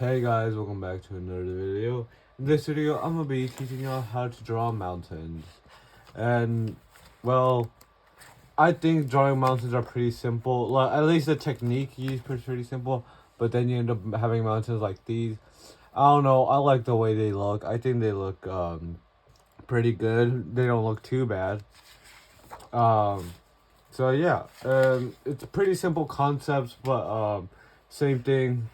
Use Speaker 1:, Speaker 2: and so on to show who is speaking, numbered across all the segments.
Speaker 1: Hey guys, welcome back to another video. In this video, I'm gonna be teaching y'all how to draw mountains. And, well, I think drawing mountains are pretty simple. Like, at least the technique used is pretty simple. But then you end up having mountains like these. I don't know, I like the way they look. I think they look pretty good. They don't look too bad. So yeah, it's pretty simple concepts, but same thing.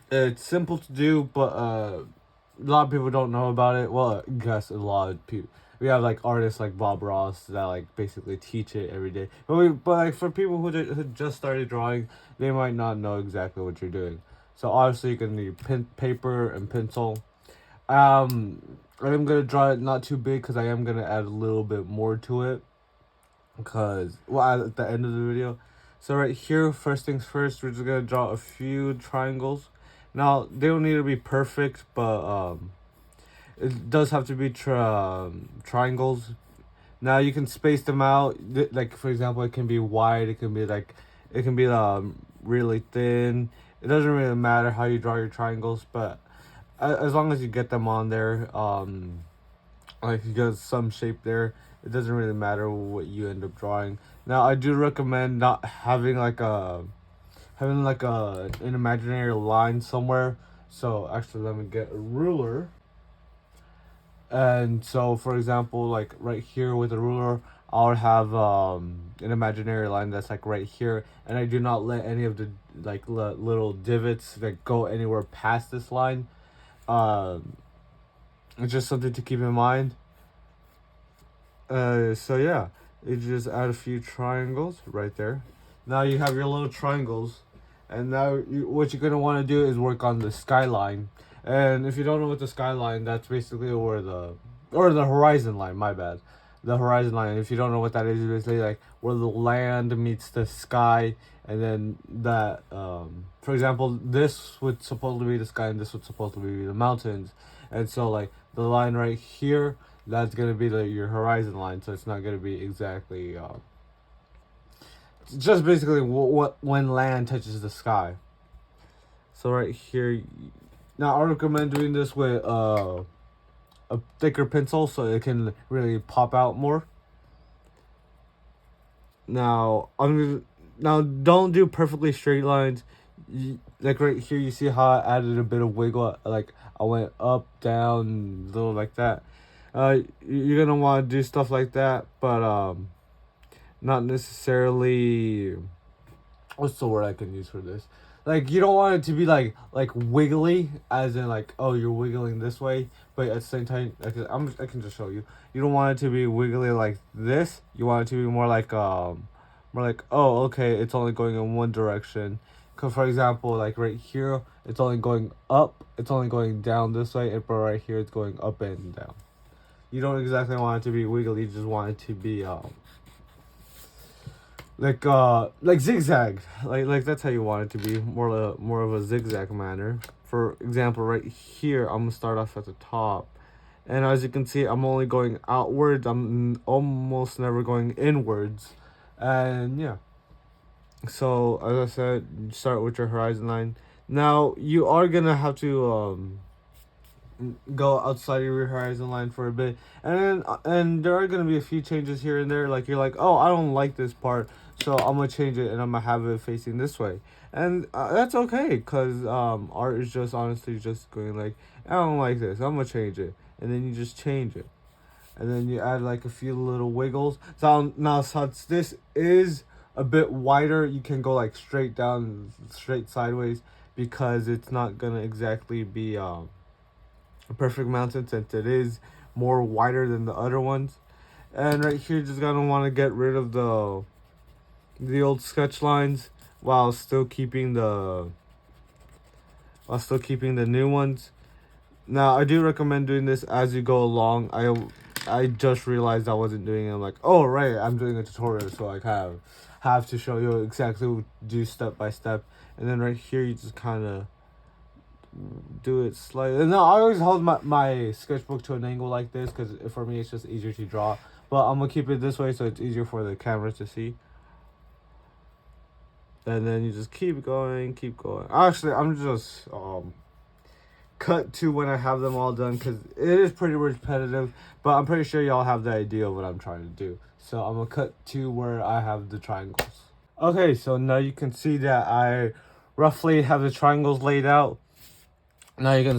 Speaker 1: It's simple to do, but a lot of people don't know about it. Well, I guess a lot of people. We have like artists like Bob Ross that like basically teach it every day. But like for people who just started drawing, they might not know exactly what you're doing. So obviously you can need paper and pencil. I'm gonna draw it not too big because I am gonna add a little bit more to it. Because at the end of the video, so right here, first things first, we're just gonna draw a few triangles. Now they don't need to be perfect, but it does have to be triangles. Now you can space them out. Like for example, it can be wide. It can be really thin. It doesn't really matter how you draw your triangles, but as long as you get them on there, like you get some shape there, it doesn't really matter what you end up drawing. Now I do recommend not having an imaginary line somewhere. So actually let me get a ruler. And so for example, like right here with a ruler, I'll have an imaginary line that's like right here, and I do not let any of the like little divots that go anywhere past this line. It's just something to keep in mind. So yeah, you just add a few triangles right there. Now you have your little triangles, and now what you're gonna want to do is work on the skyline. And if you don't know what the skyline, that's basically where the horizon line. My bad, the horizon line. If you don't know what that is, it's basically like where the land meets the sky, and then that for example, this would supposed to be the sky, and this would supposed to be the mountains, and so like the line right here, that's gonna be your horizon line. So it's not gonna be exactly just basically what when land touches the sky. So right here, now I recommend doing this with a thicker pencil so it can really pop out more. Now now don't do perfectly straight lines. Like right here, you see how I added a bit of wiggle. Like I went up, down, little like that. You're gonna want to do stuff like that, but not necessarily. What's the word I can use for this? Like you don't want it to be like wiggly, as in like, oh, you're wiggling this way, but at the same time, I can just show you. You don't want it to be wiggly like this. You want it to be more like, oh, okay, it's only going in one direction. Cause for example, like right here, it's only going up. It's only going down this way, but right here, it's going up and down. You don't exactly want it to be wiggly. You just want it to be like zigzag, like that's how you want it to be, more of a zigzag manner. For example, right here, I'm gonna start off at the top, and as you can see, I'm only going outwards. I'm almost never going inwards. And yeah, so as I said, start with your horizon line. Now you are gonna have to go outside of your horizon line for a bit, and there are gonna be a few changes here and there. Like you're like, oh, I don't like this part, so I'm gonna change it and I'm gonna have it facing this way, and that's okay, cause art is just honestly just going like, I don't like this, I'm gonna change it, and then you just change it, and then you add like a few little wiggles. So now since this is a bit wider, you can go like straight down, straight sideways, because it's not gonna exactly be a perfect mountain since it is more wider than the other ones. And right here, just gonna want to get rid of the old sketch lines while still keeping the new ones. Now I do recommend doing this as you go along. I just realized I wasn't doing it. I'm like, oh right, I'm doing a tutorial, so I have to show you exactly what to do step by step. And then right here, you just kind of do it slightly. No, I always hold my sketchbook to an angle like this because for me it's just easier to draw. But I'm gonna keep it this way so it's easier for the camera to see. And then you just keep going, keep going. Actually, I'm just cut to when I have them all done, because it is pretty repetitive, but I'm pretty sure y'all have the idea of what I'm trying to do. So I'm gonna cut to where I have the triangles. Okay, so now you can see that I roughly have the triangles laid out. Now you can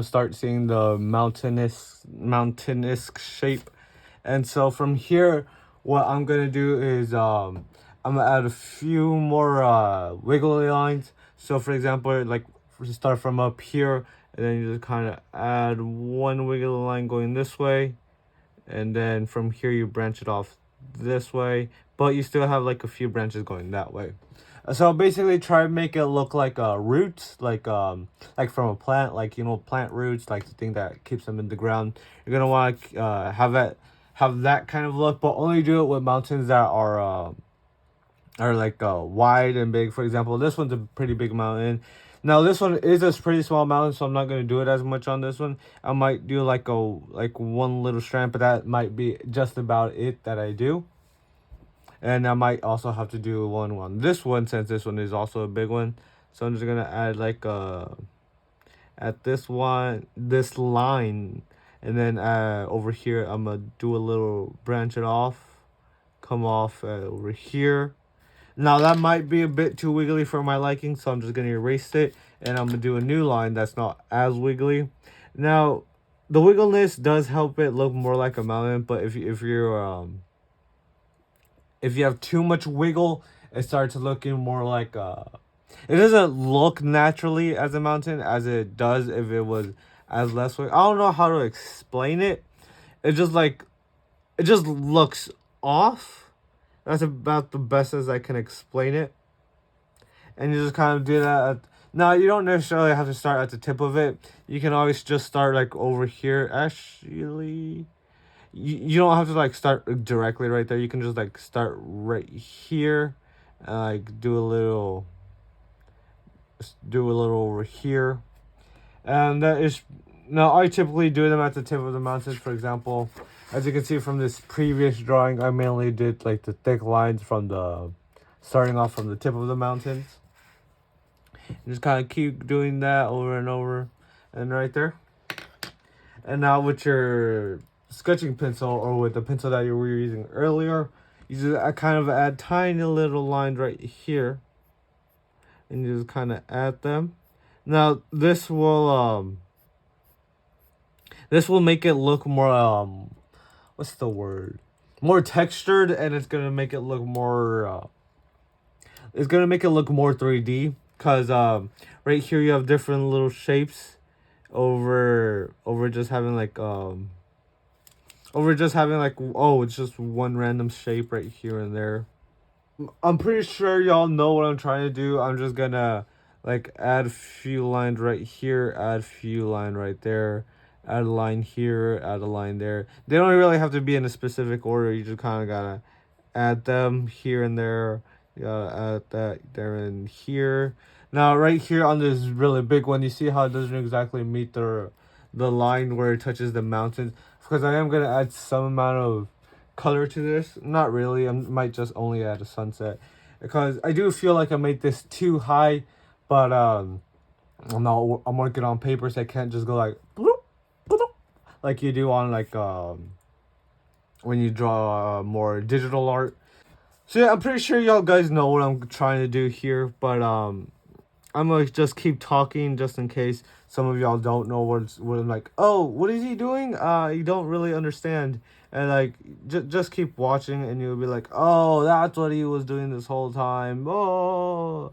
Speaker 1: start seeing the mountainous shape. And so from here, what I'm gonna do is I'm gonna add a few more wiggly lines. So for example, like start from up here, and then you just kind of add one wiggly line going this way, and then from here you branch it off this way, but you still have like a few branches going that way. So basically try to make it look like roots, like from a plant, like, you know, plant roots, like the thing that keeps them in the ground. You're gonna want to have that kind of look, but only do it with mountains that are like wide and big. For example, this one's a pretty big mountain. Now this one is a pretty small mountain, so I'm not gonna do it as much on this one. I might do like one little strand, but that might be just about it that I do. And I might also have to do one on this one, since this one is also a big one. So I'm just gonna add like at this one, this line, and then over here I'm gonna do a little branch it off, come off over here. Now that might be a bit too wiggly for my liking, so I'm just gonna erase it, and I'm gonna do a new line that's not as wiggly. Now, the wiggleness does help it look more like a mountain, but if you have too much wiggle, it starts looking more like it doesn't look naturally as a mountain as it does if it was as less wiggle. I don't know how to explain it. It just looks off. That's about the best as I can explain it. And you just kind of do that. Now, you don't necessarily have to start at the tip of it. You can always just start like over here. Actually, you don't have to like start directly right there. You can just like start right here and like do a little over here. And that is, now I typically do them at the tip of the mountains. For example, as you can see from this previous drawing, I mainly did like the thick lines from the starting off from the tip of the mountains. You just kind of keep doing that over and over, and right there. And now with your sketching pencil, or with the pencil that you were using earlier, you just kind of add tiny little lines right here, and you just kind of add them. Now this will make it look more what's the word, more textured, and it's gonna make it look more 3D, because right here you have different little shapes over just having like oh, it's just one random shape right here and there. I'm pretty sure y'all know what I'm trying to do. I'm just gonna like add a few lines right here, add a few line right there, add a line here, add a line there. They don't really have to be in a specific order. You just kind of gotta add them here and there. You gotta add that there and here. Now right here on this really big one, you see how it doesn't exactly meet the line where it touches the mountains, because I am gonna add some amount of color to this. Not really. I might just only add a sunset, because I do feel like I made this too high, but I'm working on paper, so I can't just go like bloop, bloop, like you do on like when you draw more digital art. So yeah, I'm pretty sure y'all guys know what I'm trying to do here, but I'm gonna just keep talking just in case some of y'all don't know what I'm like. Oh, what is he doing? You don't really understand, and like just keep watching, and you'll be like, oh, that's what he was doing this whole time. Oh,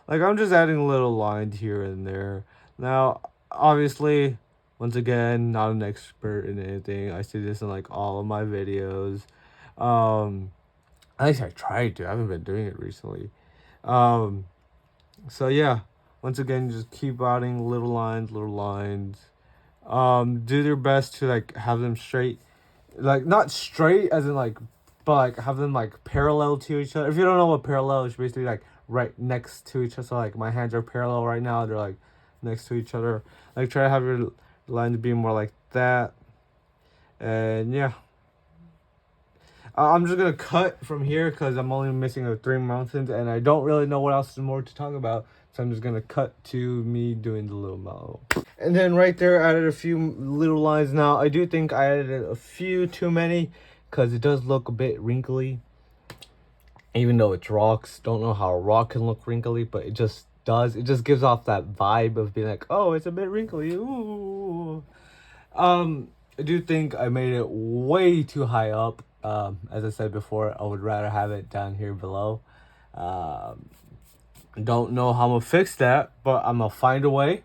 Speaker 1: like I'm just adding a little line here and there. Now, obviously, once again, not an expert in anything. I see this in like all of my videos. At least I tried to. I haven't been doing it recently. So yeah, once again, just keep adding little lines, little lines. Do your best to like have them straight, like not straight as in like, but like have them like parallel to each other. If you don't know what parallel is, basically like right next to each other. So like my hands are parallel right now. They're like next to each other. Like try to have your lines be more like that. And yeah. I'm just gonna cut from here because I'm only missing the 3 mountains, and I don't really know what else more to talk about. So I'm just gonna cut to me doing the little mellow. And then right there, I added a few little lines. Now, I do think I added a few too many because it does look a bit wrinkly. Even though it's rocks, don't know how a rock can look wrinkly, but it just does. It just gives off that vibe of being like, oh, it's a bit wrinkly. Ooh. I do think I made it way too high up. As I said before, I would rather have it down here below. Don't know how I'm gonna fix that, but I'm gonna find a way.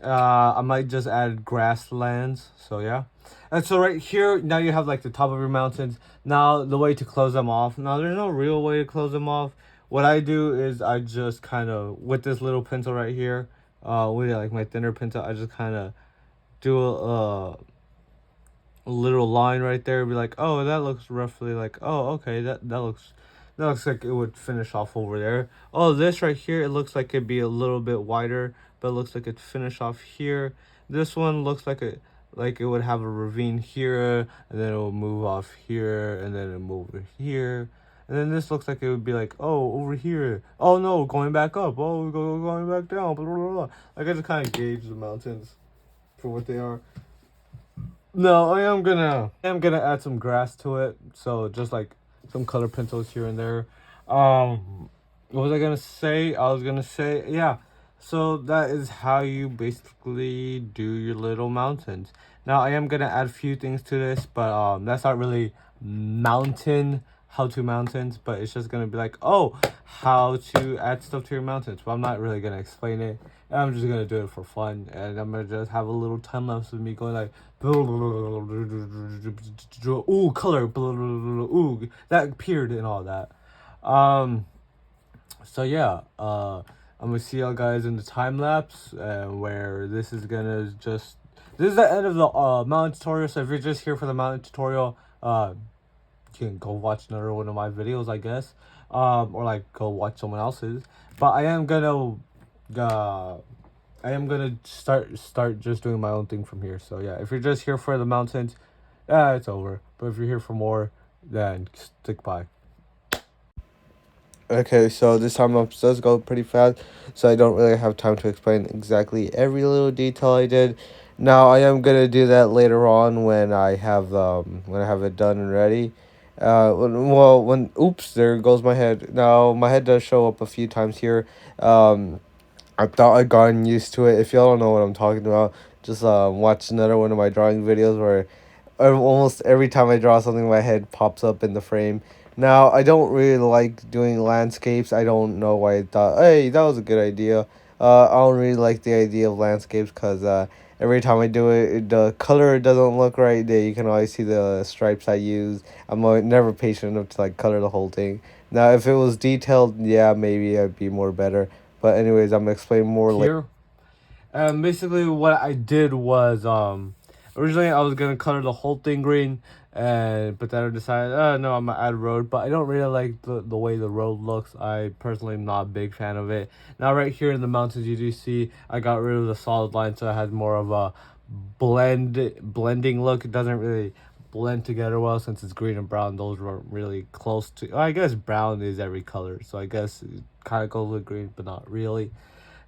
Speaker 1: I might just add grasslands. So yeah. And so right here, now you have like the top of your mountains. Now the way to close them off. Now there's no real way to close them off. What I do is I just kind of, with this little pencil right here, with like my thinner pencil, I just kind of do a little line right there. Be like, oh, that looks roughly like, oh, okay, that looks like it would finish off over there. Oh, this right here, it looks like it'd be a little bit wider, but it looks like it'd finish off here. This one looks like it would have a ravine here, and then it will move off here, and then it move over here. And then this looks like it would be like, oh, over here. Oh no, going back up. Oh, going back down. Blah, blah, blah. Like I just kind of gauge the mountains for what they are. No, I am gonna add some grass to it. So just like some color pencils here and there. What was I gonna say? I was gonna say, yeah. So that is how you basically do your little mountains. Now I am gonna add a few things to this, but that's not really how to mountains, but it's just gonna be like, oh, how to add stuff to your mountains. But I'm not really gonna explain it. I'm just gonna do it for fun, and I'm gonna just have a little time lapse of me going like, ooh, color, ooh, that appeared and all that. So yeah, I'm gonna see y'all guys in the time lapse, where this is the end of the mountain tutorial. So if you're just here for the mountain tutorial, you can go watch another one of my videos, I guess, or like go watch someone else's. But I am gonna start just doing my own thing from here. So yeah, if you're just here for the mountains, it's over. But if you're here for more, then stick by. Okay, so this time up does go pretty fast, so I don't really have time to explain exactly every little detail I did. Now I am gonna do that later on when I have it done and ready. Oops, there goes my head. Now my head does show up a few times here. I thought I'd gotten used to it. If y'all don't know what I'm talking about, just watch another one of my drawing videos where almost every time I draw something, my head pops up in the frame. Now, I don't really like doing landscapes. I don't know why I thought, hey, that was a good idea. I don't really like the idea of landscapes because every time I do it, the color doesn't look right. There, you can always see the stripes I use. I'm never patient enough to like color the whole thing. Now, if it was detailed, yeah, maybe I'd be more better. But anyways, I'm gonna explain more later. Basically, what I did was originally I was gonna color the whole thing green, but then I decided, no, I'm gonna add road. But I don't really like the way the road looks. I personally am not a big fan of it. Now, right here in the mountains, you do see I got rid of the solid line, so it has more of a blending look. It doesn't really blend together well since it's green and brown. Those weren't really close to. I guess brown is every color, so I guess it kind of goes with green, but not really.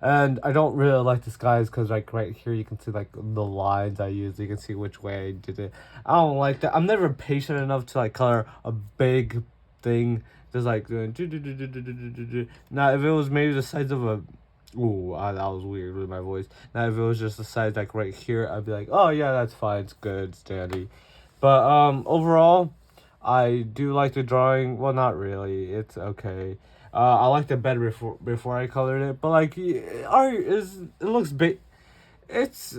Speaker 1: And I don't really like the skies because like right here you can see like the lines I used. You can see which way I did it. I don't like that. I'm never patient enough to like color a big thing. Just like doing now if it was maybe the size of a that was weird with my voice. Now if it was just the size like right here, I'd be like, oh yeah, that's fine, it's good, it's dandy. But overall, I do like the drawing. Well, not really. It's okay. I liked it better before I colored it, but like art is it looks big. It's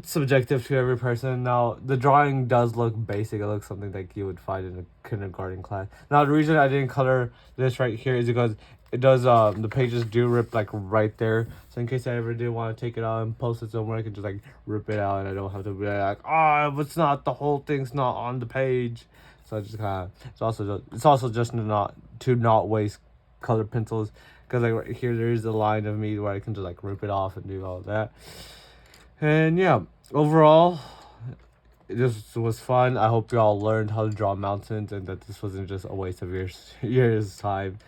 Speaker 1: subjective to every person. Now the drawing does look basic. It looks something like you would find in a kindergarten class. Now the reason I didn't color this right here is because it does the pages do rip like right there. So in case I ever did want to take it out and post it somewhere, I could just like rip it out and I don't have to be like, it's not, the whole thing's not on the page. So I just kind of it's also just not waste color pencils, because like right here there is a line of me where I can just like rip it off and do all that. And yeah, overall this was fun. I hope y'all learned how to draw mountains and that this wasn't just a waste of years time.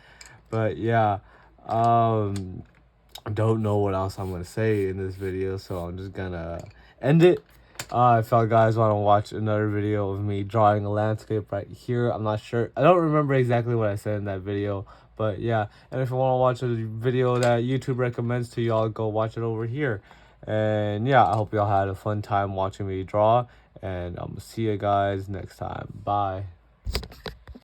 Speaker 1: But yeah, don't know what else I'm gonna say in this video, so I'm just gonna end it. If y'all guys want to watch another video of me drawing a landscape right here, I'm not sure. I don't remember exactly what I said in that video, but yeah. And if you want to watch a video that YouTube recommends to y'all, go watch it over here. And yeah, I hope y'all had a fun time watching me draw, and I'm gonna see you guys next time. Bye.